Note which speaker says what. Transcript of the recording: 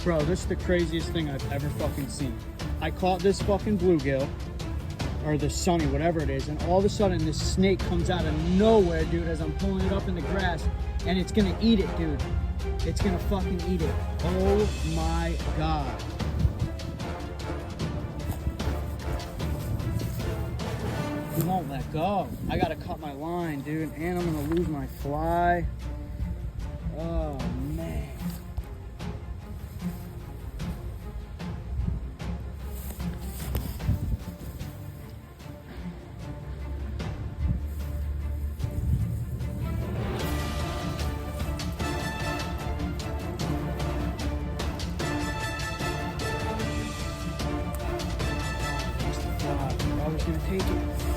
Speaker 1: Bro, this is the craziest thing I've ever fucking seen. I caught this fucking bluegill, or the sunny, whatever it is, and all of a sudden this snake comes out of nowhere, dude, as I'm pulling it up in the grass, and it's gonna eat it, dude. It's gonna fucking eat it. Oh my God. He won't let go. I gotta cut my line, dude, and I'm gonna lose my fly. Oh, man. I was gonna take it.